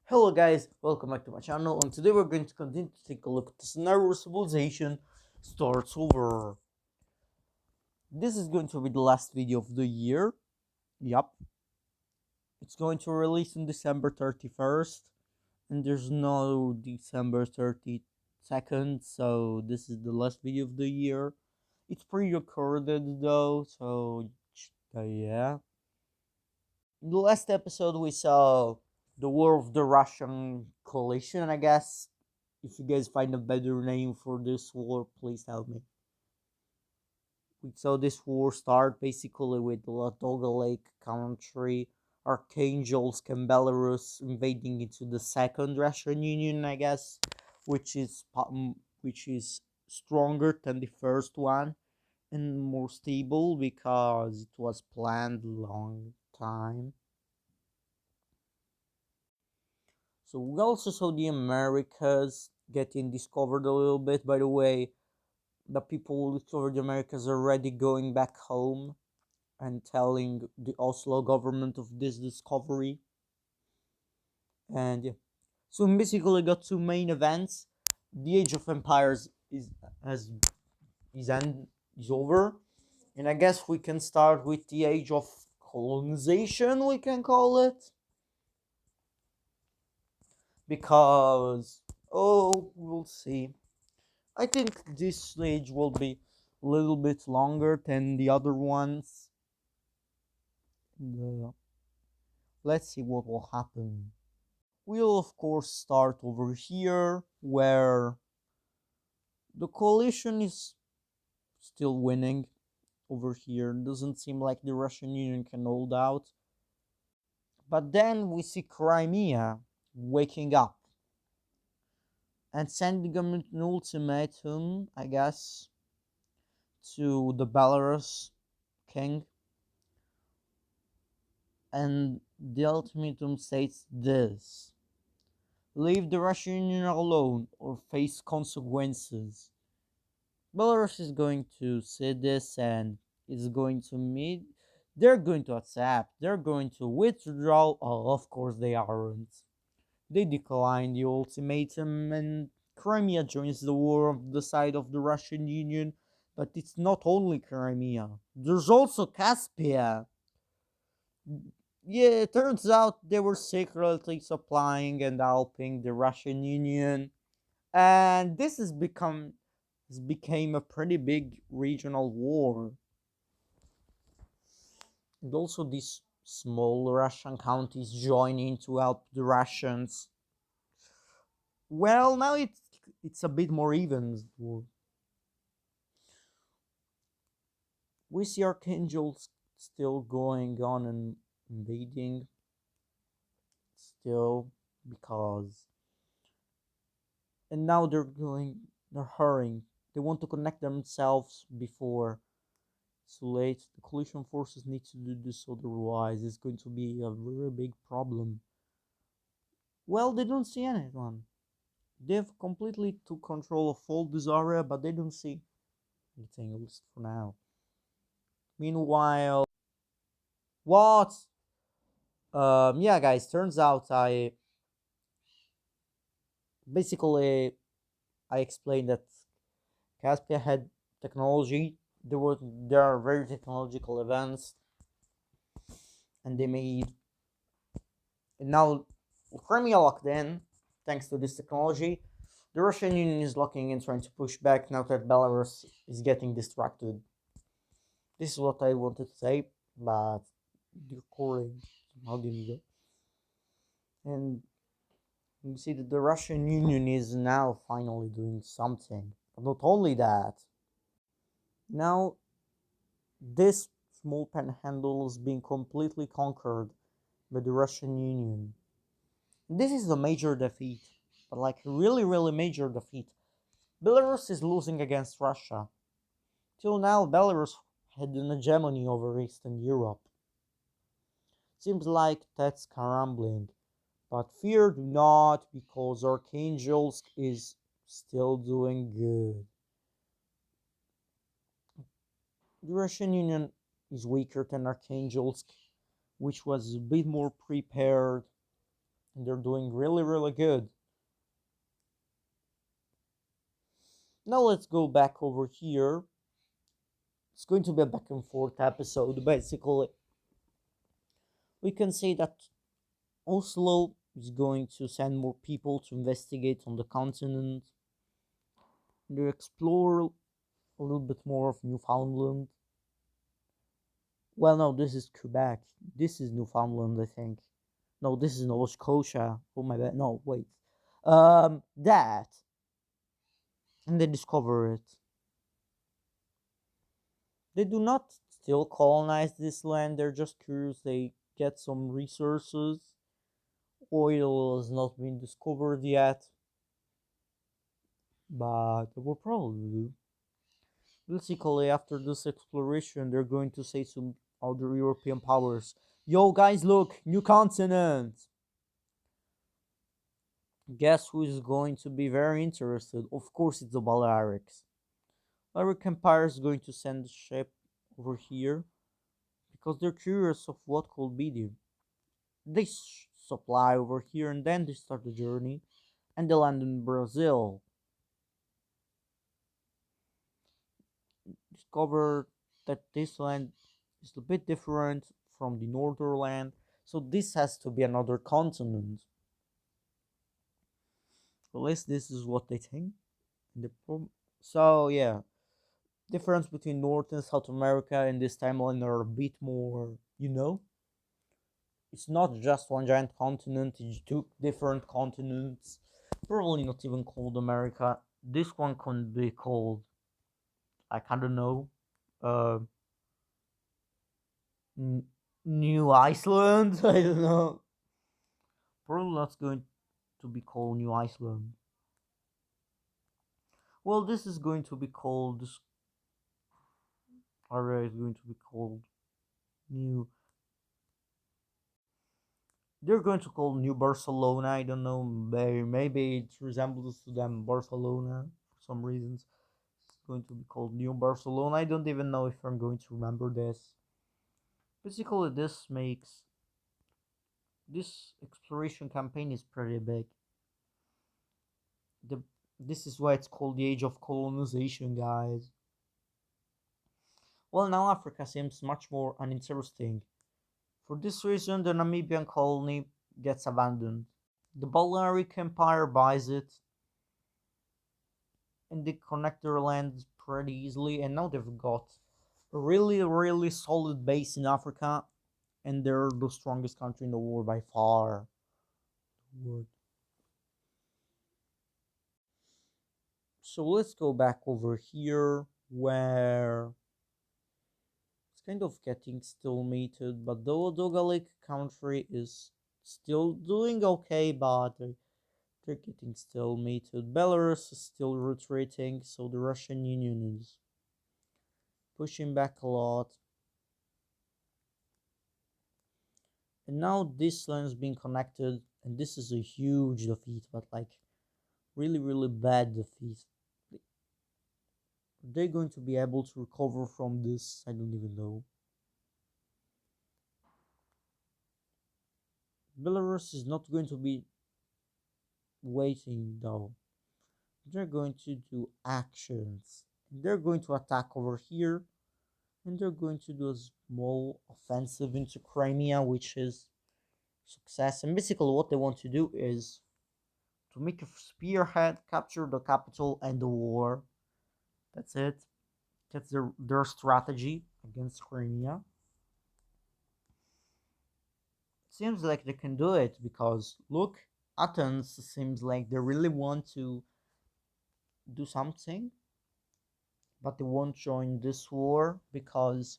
Hello guys, welcome back to my channel, and today we're going to continue to take a look at the scenario civilization starts over. This is going to be the last video of the year. Yup. It's going to release on December 31st, and there's no December 32nd, so this is the last video of the year. It's pre-recorded though, so yeah. In the last episode we saw the war of the Russian coalition, I guess. If you guys find a better name for this war, please help me. We saw this war start basically with the Ladoga Lake country, Archangelsk and Belarus invading into the second Russian Union, I guess, which is stronger than the first one and more stable because it was planned long time. So we also saw the Americas getting discovered a little bit. By the way, the people who discovered the Americas are already going back home and telling the Oslo government of this discovery. And yeah. So we basically got two main events. The Age of Empires has is end is over. And I guess we can start with the Age of Colonization, we can call it. Because we'll see. I think this stage will be a little bit longer than the other ones. Let's see what will happen. We'll of course start over here where the coalition is still winning over here. Doesn't seem like the Russian Union can hold out. But then we see Crimea waking up and sending an ultimatum, I guess, to the Belarus king. And the ultimatum states this: leave the Russian Union alone or face consequences. Belarus is going to see this and is going to meet. They're going to accept. They're going to withdraw. Oh, of course they aren't. They decline the ultimatum, and Crimea joins the war on the side of the Russian Union. But it's not only Crimea. There's also Caspia. Yeah, it turns out they were secretly supplying and helping the Russian Union, and this became a pretty big regional war. And also these small Russian counties joining to help the Russians. Well, now it's a bit more even. We see Archangels still going on and invading still because, and now they're hurrying. They want to connect themselves before it's too late. The coalition forces need to do this, otherwise it's going to be a very big problem. Well, they don't see anyone. They've completely took control of all this area, but they don't see anything, at least for now. Meanwhile, what? Yeah, guys. Turns out basically I explained that Caspia had technology. There are very technological events, and they made, and now Crimea locked in thanks to this technology. The Russian Union is locking in, trying to push back now that Belarus is getting distracted. This is what I wanted to say, but the recording somehow didn't go. And you see that the Russian Union is now finally doing something. But not only that, now this small panhandle is being completely conquered by the Russian Union. This is a major defeat, but like really, really major defeat. Belarus is losing against Russia. Till now, Belarus had an hegemony over Eastern Europe. Seems like that's crumbling. But fear not, because Archangelsk is still doing good. The Russian Union is weaker than Archangelsk, which was a bit more prepared and they're doing really, really good. Now let's go back over here. It's going to be a back and forth episode. Basically, we can say that Oslo is going to send more people to investigate on the continent, to explore a little bit more of Newfoundland. Well, no, this is Quebec. This is Newfoundland, I think. No, this is Nova Scotia. Oh my bad. No, wait. That, and they discover it. They do not still colonize this land. They're just curious. They get some resources. Oil has not been discovered yet, but they will probably do. Basically, after this exploration, they're going to say to other European powers, "Yo, guys, look, new continent." Guess who is going to be very interested? Of course, it's the Balearics. Balearic Empire is going to send a ship over here because they're curious of what could be there. They supply over here and then they start the journey and they land in Brazil. Discover that this land is a bit different from the northern land, so this has to be another continent. At least this is what they think. So yeah, difference between North and South America in this timeline are a bit more, it's not just one giant continent, it's two different continents, probably not even called America. This one can be called, like, I don't know, uh, New Iceland. I don't know. Probably not going to be called New Iceland. Well, this is going to be called, this area is going to be called New. They're going to call New Barcelona. I don't know. Maybe it resembles to them Barcelona for some reasons. It's going to be called New Barcelona. I don't even know if I'm going to remember this. Basically, this exploration campaign is pretty big. The This is why it's called the Age of Colonization, guys. Well, now Africa seems much more uninteresting. For this reason, the Namibian colony gets abandoned. The Balearic Empire buys it, and they connect their lands pretty easily. And now they've got a really, really solid base in Africa, and they're the strongest country in the world by far. So let's go back over here where it's kind of getting stalemated, but the Dogalik country is still doing okay, but they're getting stalemated. Belarus is still retreating, so the Russian Union is pushing back a lot. And now this line is being connected, and this is a huge defeat, but like really, really bad defeat. Are they going to be able to recover from this? I don't even know. Belarus is not going to be waiting though. They're going to do actions. They're going to attack over here, and they're going to do a small offensive into Crimea, which is success. And basically, what they want to do is to make a spearhead, capture the capital, and the war. That's it. That's their strategy against Crimea. Seems like they can do it because look, Athens seems like they really want to do something, but they won't join this war because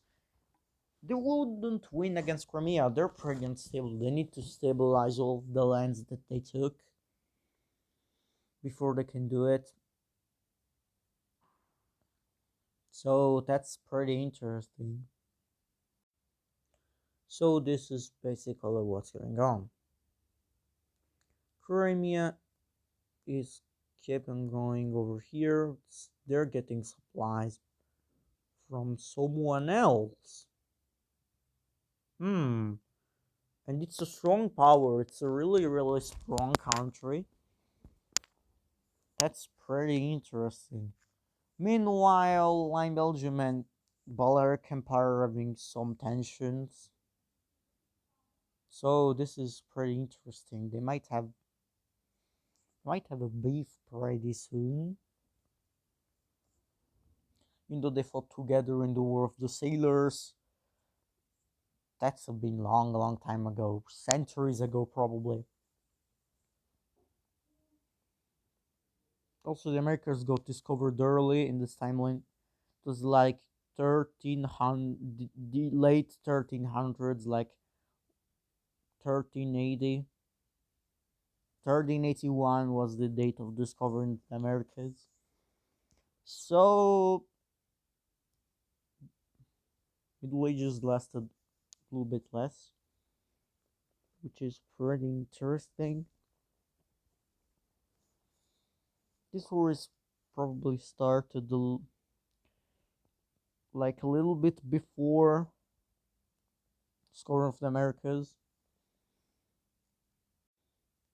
they wouldn't win against Crimea. They're pretty unstable. They need to stabilize all the lands that they took before they can do it. So that's pretty interesting. So this is basically what's going on. Crimea is keeping going over here. They're getting supplies from someone else. Hmm. and it's a strong power. It's a really, really strong country. That's pretty interesting. Meanwhile, like Belgium and Balearic Empire having some tensions. So this is pretty interesting. They might have a beef pretty soon. Even though they fought together in the War of the Sailors. That's been long, long time ago. Centuries ago probably. Also the Americas got discovered early in this timeline. It was like 1300, the late 1300s, like 1380. 1381 was the date of discovering the Americas. So Middle Ages lasted a little bit less, which is pretty interesting. This war is probably started like a little bit before discovering of the Americas.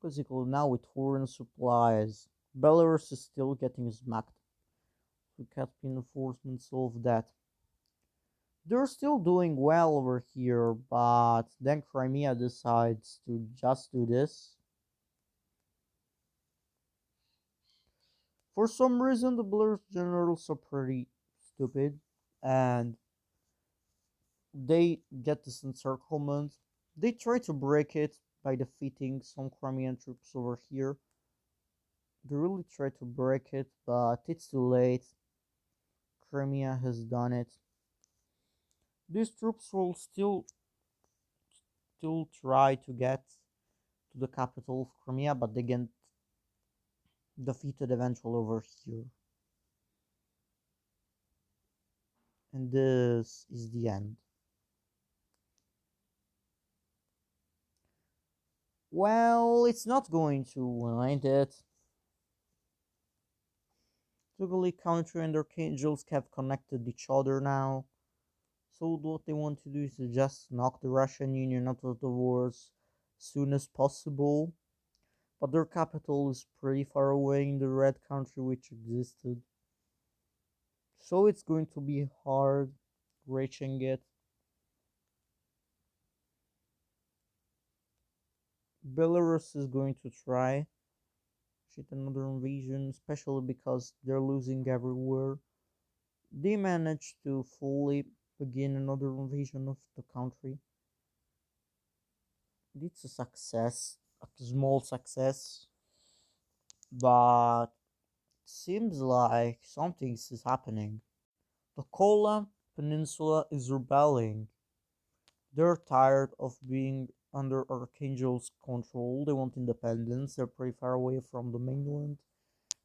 Basically, now with foreign supplies, Belarus is still getting smacked. The Caspian enforcement solved that. They're still doing well over here, but then Crimea decides to just do this. For some reason, the Belarus generals are pretty stupid, and they get this encirclement. They try to break it by defeating some Crimean troops over here. They really try to break it, but it's too late. Crimea has done it. These troops will still try to get to the capital of Crimea, but they get defeated eventually over here. And this is the end. Well, it's not going to end it. Tugally Country and Archangels have connected each other now. So what they want to do is to just knock the Russian Union out of the wars as soon as possible. But their capital is pretty far away in the Red Country which existed. So it's going to be hard reaching it. Belarus is going to try shit another invasion, especially because they're losing everywhere. They managed to fully begin another invasion of the country. It's a success, a small success, but seems like something is happening. The Kola Peninsula is rebelling. They're tired of being under Archangel's control. They want independence. They're pretty far away from the mainland,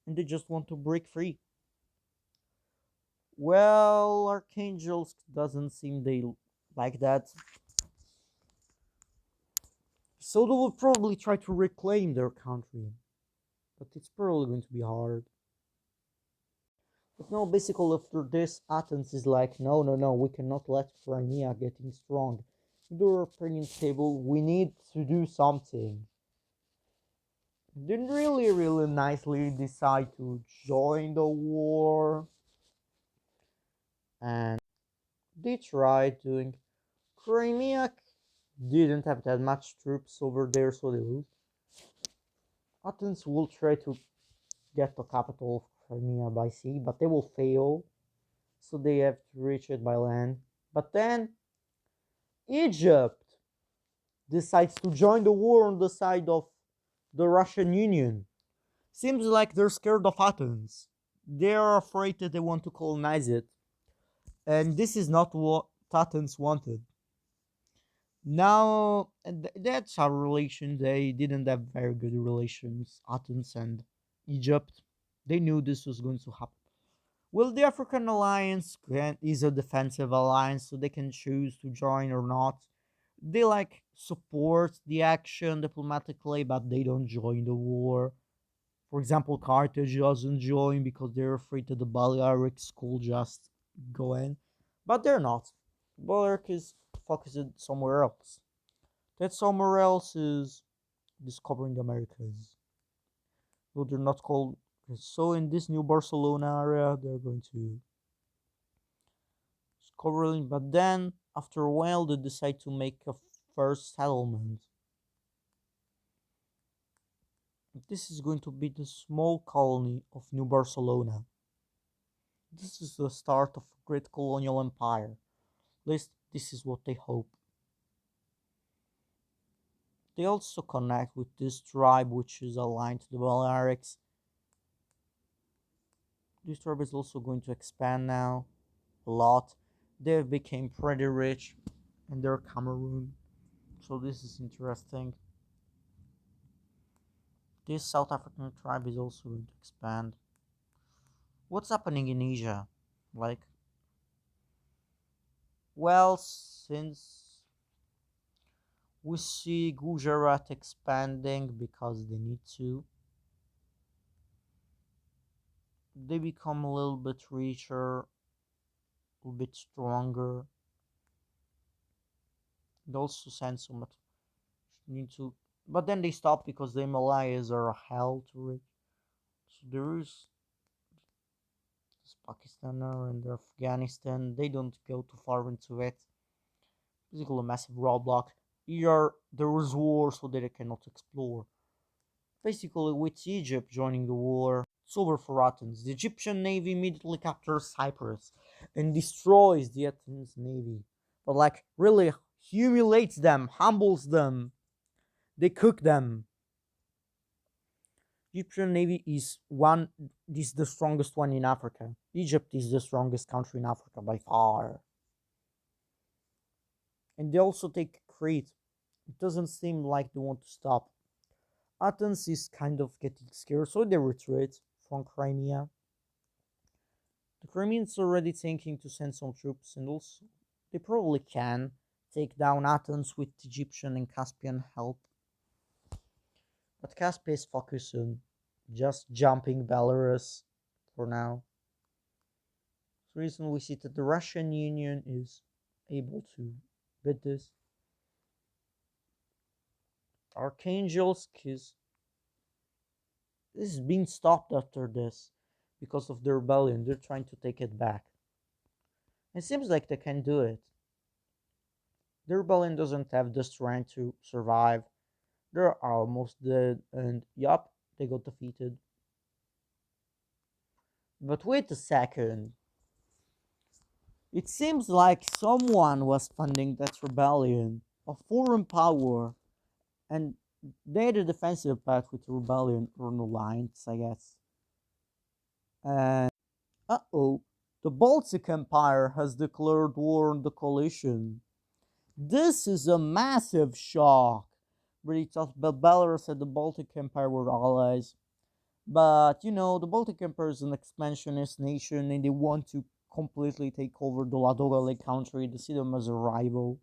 and they just want to break free. Well, Archangels doesn't seem they like that. So they will probably try to reclaim their country. But it's probably going to be hard. But no, basically after this, Athens is like, no, no, no, we cannot let Crimea getting strong. The European table, we need to do something. Didn't really, really nicely decide to join the war. And they tried doing. Crimea didn't have that much troops over there, so they lose. Athens will try to get the capital of Crimea by sea, but they will fail, so they have to reach it by land. But then Egypt decides to join the war on the side of the Russian Union. Seems like they're scared of Athens. They're afraid that they want to colonize it. And this is not what Athens wanted. Now, that's our relation. They didn't have very good relations, Athens and Egypt. They knew this was going to happen. Well, the African alliance is a defensive alliance, so they can choose to join or not. They like support the action diplomatically, but they don't join the war. For example, Carthage doesn't join because they're afraid that the Balearics could just go in, but they're not. Balearic is focused somewhere else. That somewhere else is discovering the Americas. Though they're not called. So in this new Barcelona area, they're going to discover it. But then, after a while, they decide to make a first settlement. This is going to be the small colony of New Barcelona. This is the start of a great colonial empire. At least this is what they hope. They also connect with this tribe which is aligned to the Balearics. This tribe is also going to expand now a lot. They became pretty rich in their Cameroon. So this is interesting. This South African tribe is also going to expand. What's happening in Asia? Like, well, since we see Gujarat expanding because they need to, they become a little bit richer, a little bit stronger. They also send so much need to, but then they stop because the Himalayas are hell to reach. So there is this Pakistan and Afghanistan. They don't go too far into it. Basically, a massive roadblock. Here there was war, so that they cannot explore. Basically, with Egypt joining the war, it's over for Athens. The Egyptian navy immediately captures Cyprus and destroys the Athens navy. But like really humiliates them, humbles them. They cook them. Egyptian navy is the strongest one in Africa. Egypt is the strongest country in Africa by far. And they also take Crete. It doesn't seem like they want to stop. Athens is kind of getting scared, so they retreat from Crimea. The Crimeans are already thinking to send some troops, and also they probably can take down Athens with Egyptian and Caspian help. But Caspia is focused on just jumping Belarus for now. The reason we see that the Russian Union is able to beat this. Archangelsk is this is being stopped after this because of the rebellion. They're trying to take it back. It seems like they can do it. The rebellion doesn't have the strength to survive. They're almost dead, and yup, they got defeated. But wait a second. It seems like someone was funding that rebellion, a foreign power, and they had a defensive pact with the rebellion or no alliance, I guess. And uh-oh, the Baltic Empire has declared war on the coalition. This is a massive shock. Really thought Belarus and the Baltic Empire were allies. But you know, the Baltic Empire is an expansionist nation and they want to completely take over the Ladoga Lake country. They see them as a rival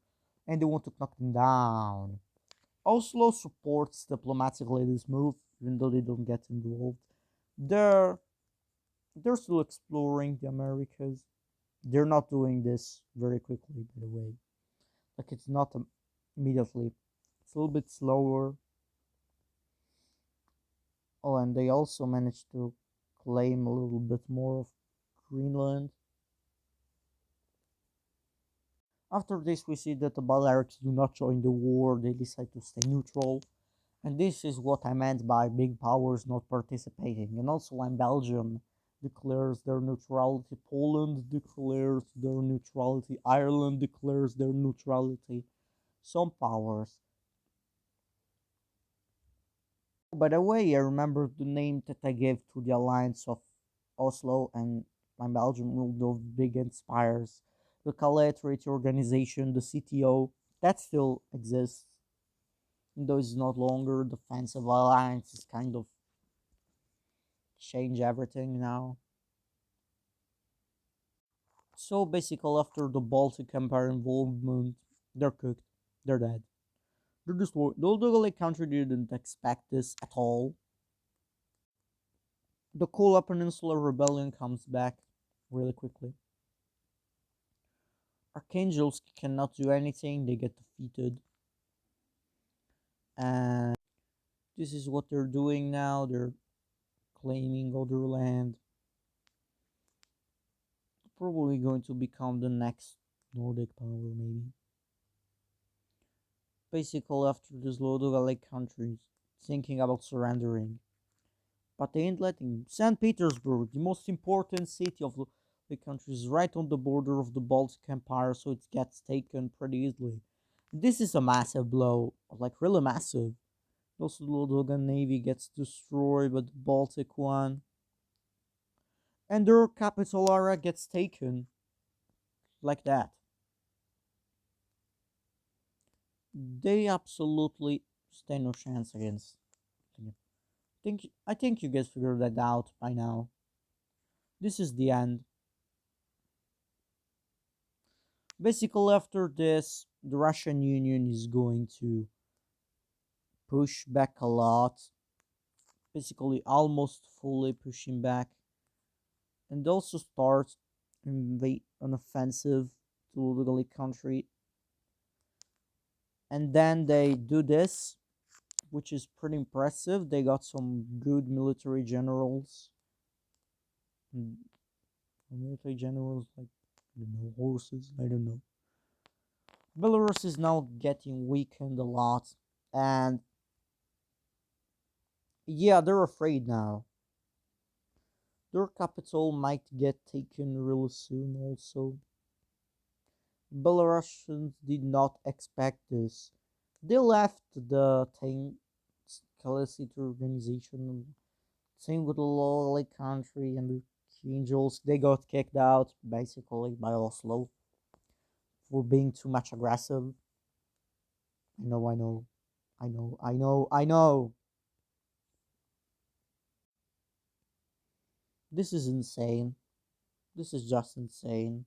and they want to knock them down. Oslo supports diplomatically this move, even though they don't get involved. They're they're still exploring the Americas. They're not doing this very quickly, by the way. Like it's not immediately. It's a little bit slower. Oh, and they also managed to claim a little bit more of Greenland. After this, we see that the Balearics do not join the war, they decide to stay neutral. And this is what I meant by big powers not participating. And also, when Belgium declares their neutrality, Poland declares their neutrality, Ireland declares their neutrality. Some powers. By the way, I remember the name that I gave to the alliance of Oslo and Belgium ruled of big inspires. The Calais Treaty Organization, the CTO, that still exists. Though it's not longer defensive alliance, it's kind of change everything now. So basically, after the Baltic Empire involvement, they're cooked. They're dead. They're destroyed. The Oldugale country didn't expect this at all. The Kola Peninsula rebellion comes back really quickly. Archangelsk cannot do anything, they get defeated. And this is what they're doing now. They're claiming other land. Probably going to become the next Nordic power, maybe. Basically, after this load of Lake countries thinking about surrendering, but they ain't letting. St. Petersburg, the most important city of the country, is right on the border of the Baltic Empire, so it gets taken pretty easily. This is a massive blow, like really massive. Also, the Lodogan Navy gets destroyed, but the Baltic one, and their capital area gets taken like that. They absolutely stand no chance against. I think you guys figured that out by now. This is the end. Basically, after this, the Russian Union is going to push back a lot. Basically, almost fully pushing back, and also start invade an offensive to the Gallic country. And then they do this, which is pretty impressive. They got some good military generals. Mm, military generals, like, I don't know, horses. I don't know. Belarus is now getting weakened a lot, and yeah, they're afraid now. Their capital might get taken really soon, also. Belarusians did not expect this. They left the Tank Calicity organization, same with the Lowly country and the Angels. They got kicked out basically by Oslo for being too much aggressive. I know. This is insane. This is just insane.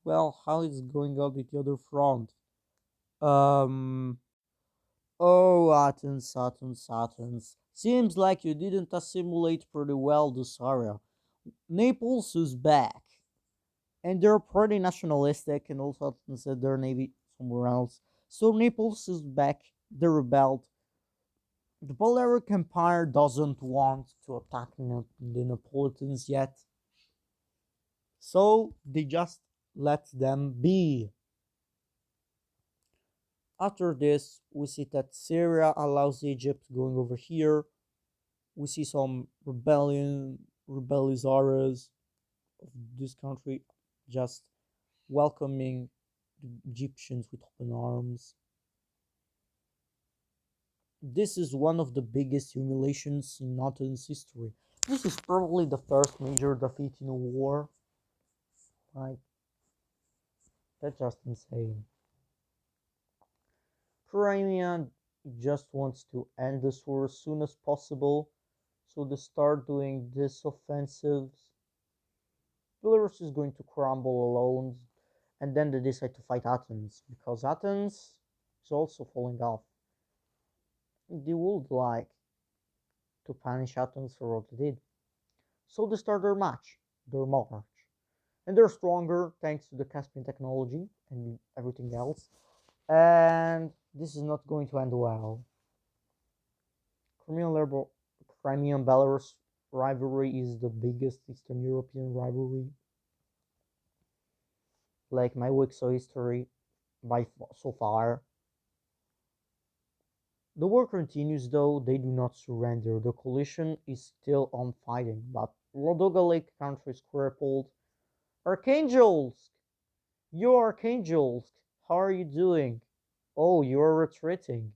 Well, how is it going on with the other front? Um. Oh, Athens. Seems like you didn't assimilate pretty well this area. Naples is back, and they're pretty nationalistic, and also Athens said their navy somewhere else. So Naples is back. They rebelled. The Balearic Empire doesn't want to attack the Neapolitans yet, so they just let them be. After this, we see that Syria allows Egypt going over here. We see some rebellious areas of this country just welcoming the Egyptians with open arms. This is one of the biggest humiliations in Athens history. This is probably the first major defeat in a war. Like, that's just insane. Crimea just wants to end this war as soon as possible, so they start doing this offensives. Belarus is going to crumble alone, and then they decide to fight Athens because Athens is also falling off. They would like to punish Athens for what they did, so they start their march, and they're stronger thanks to the Caspian technology and everything else. And this is not going to end well. Crimean Liberal Crimean Belarus rivalry is the biggest Eastern European rivalry, like my wicso history by so far. The war continues though, they do not surrender. The coalition is still on fighting, but Ladoga Lake country is crippled. Archangelsk! You're Archangelsk! How are you doing? Oh, you're retreating.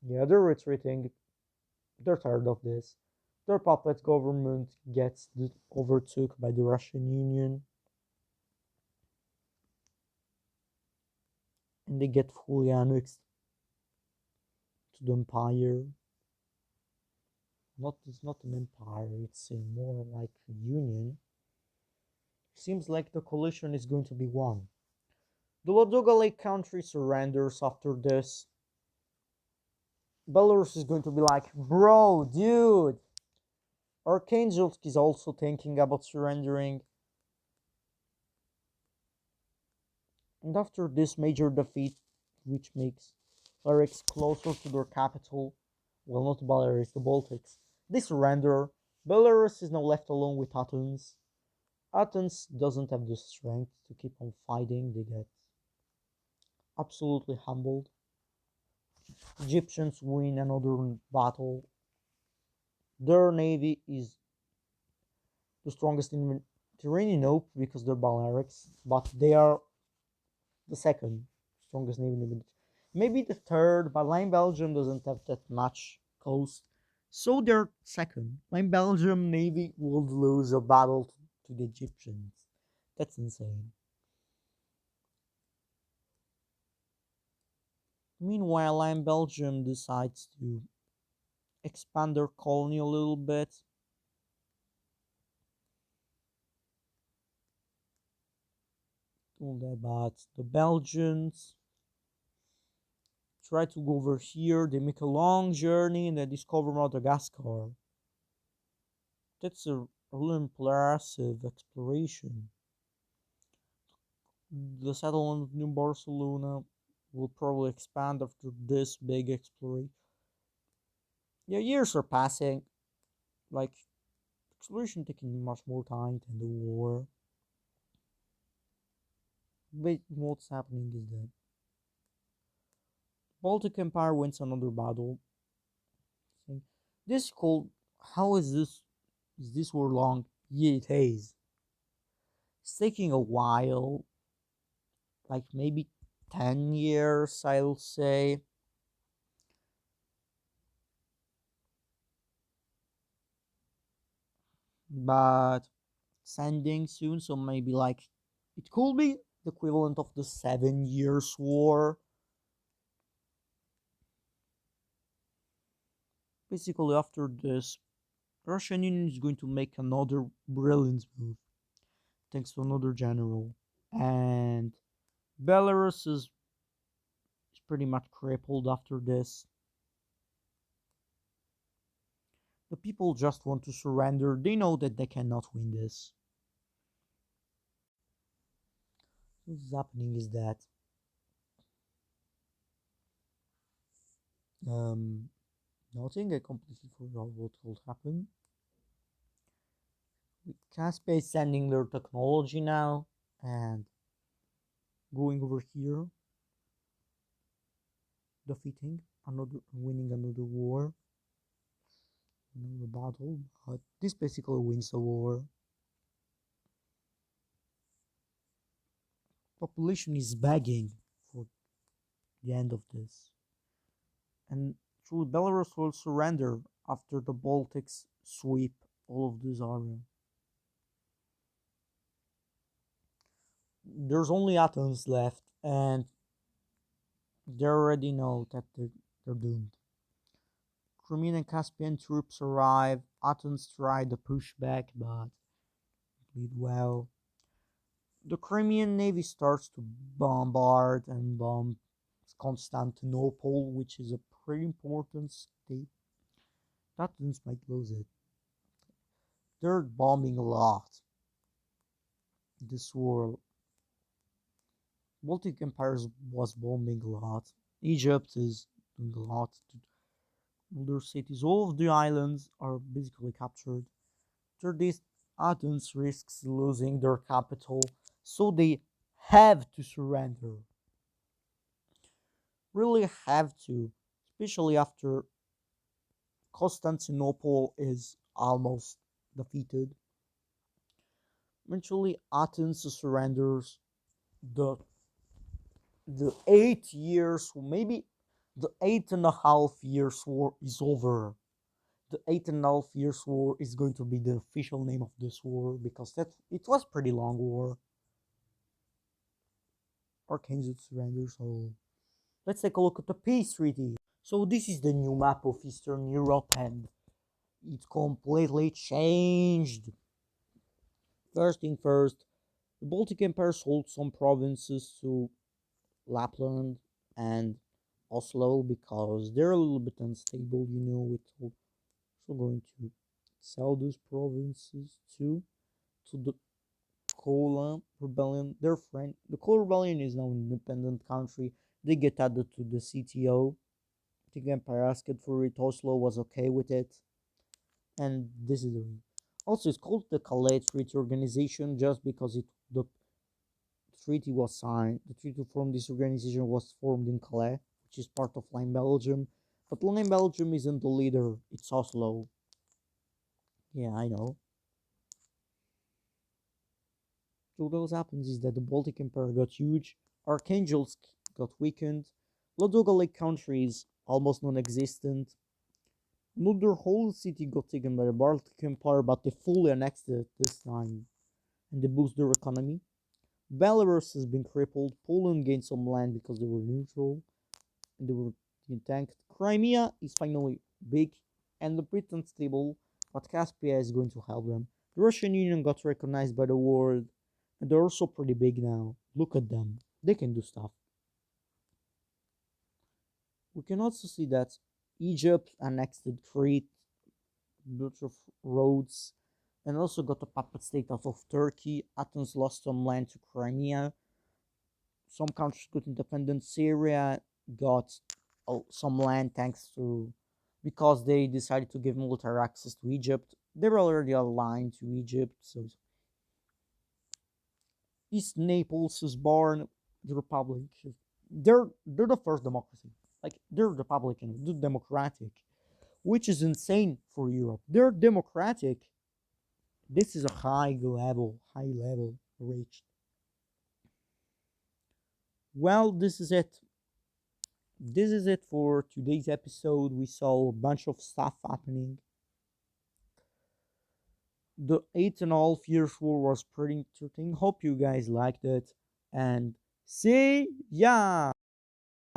Yeah, they're retreating. They're tired of this. Their puppet government gets overtook by the Russian Union, and they get fully annexed to the empire. It's not an empire, it's a more like a union. Seems like the coalition is going to be won. The Ladoga Lake country surrenders after this. Belarus is going to be like, bro, dude. Arkhangelsk is also thinking about surrendering. And after this major defeat, which makes Belarus closer to their capital, well, not Belarus, the Baltics, they surrender. Belarus is now left alone with Athens. Athens doesn't have the strength to keep on fighting. They get absolutely humbled. Egyptians win another battle. Their navy is the strongest in Mediterranean, no, because they're Balearics, but they are the second strongest navy in the Mediterranean. Maybe the third, but Line Belgium doesn't have that much coast. So they're second. Line Belgium navy would lose a battle to the Egyptians. That's insane. Meanwhile, Line Belgium decides to expand their colony a little bit. But the Belgians try to go over here. They make a long journey and they discover Madagascar. That's a really impressive exploration. The settlement of New Barcelona will probably expand after this big exploration. Yeah, years are passing. Like, exploration taking much more time than the war. But what's happening is that Baltic Empire wins another battle. This is called. How is this? Is this war long? Yeah, it is. It's taking a while, like maybe 10 years, I'll say. But it's ending soon, so maybe like it could be the equivalent of the 7 years war. Basically, after this, Russian Union is going to make another brilliant move, thanks to another general. And Belarus is pretty much crippled after this. The people just want to surrender. They know that they cannot win this. What's happening is that um, nothing. I completely forgot what will happen. Caspia is sending their technology now and going over here, defeating another, winning another war, another battle. But this basically wins the war. Population is begging for the end of this, and truly Belarus will surrender after the Baltics sweep all of this area. There's only Athens left, and they already know that they're doomed. Crimean and Caspian troops arrive. Athens tried to push back, but did well. The Crimean navy starts to bombard and bomb Constantinople, which is a pretty important state. Athens might lose it. They're bombing a lot. This war, Baltic empires was bombing a lot. Egypt is doing a lot to other cities. All of the islands are basically captured. After this, Athens risks losing their capital, so they have to surrender. Really have to, especially after Constantinople is almost defeated. Eventually, Athens surrenders. The the 8 years, maybe the 8.5 years war is over. The 8.5 years war is going to be the official name of this war because that it was pretty long war. Arkansas surrender. So let's take a look at the peace treaty. So this is the new map of Eastern Europe, and it completely changed. First thing first, the Baltic Empire sold some provinces to Lapland and Oslo because they're a little bit unstable, it's also going to sell those provinces to the Kola rebellion. Their friend, the Kola rebellion is now an independent country. They get added to the CTO. The Empire asked for it. Oslo was okay with it, and this is the also it's called the Calais Treaty Organization just because the treaty was signed. The treaty from this organization was formed in Calais, which is part of Line Belgium. But Line Belgium isn't the leader, it's Oslo. Yeah, I know. So what happens is that the Baltic Empire got huge, Archangelsk got weakened, Lake countries almost non-existent. Not their whole city got taken by the Baltic Empire, but they fully annexed it this time, and they boost their economy. Belarus has been crippled. Poland gained some land because they were neutral and they were being tanked. Crimea is finally big and the Britain stable, but Caspia is going to help them. The Russian Union got recognized by the world, and they're also pretty big now. Look at them. They can do stuff. We can also see that Egypt annexed Crete, built of roads, and also got a puppet state out of Turkey. Athens lost some land to Crimea. Some countries got independence. Syria got some land thanks to because they decided to give military access to Egypt. They were already aligned to Egypt, so East Naples was born the Republic. They're the first democracy. Like they're Republican, they're democratic, which is insane for Europe. They're democratic. This is a high level reached. Well, this is it for today's episode. We saw a bunch of stuff happening. The 8.5 years war was pretty interesting. Hope you guys liked it. And see ya!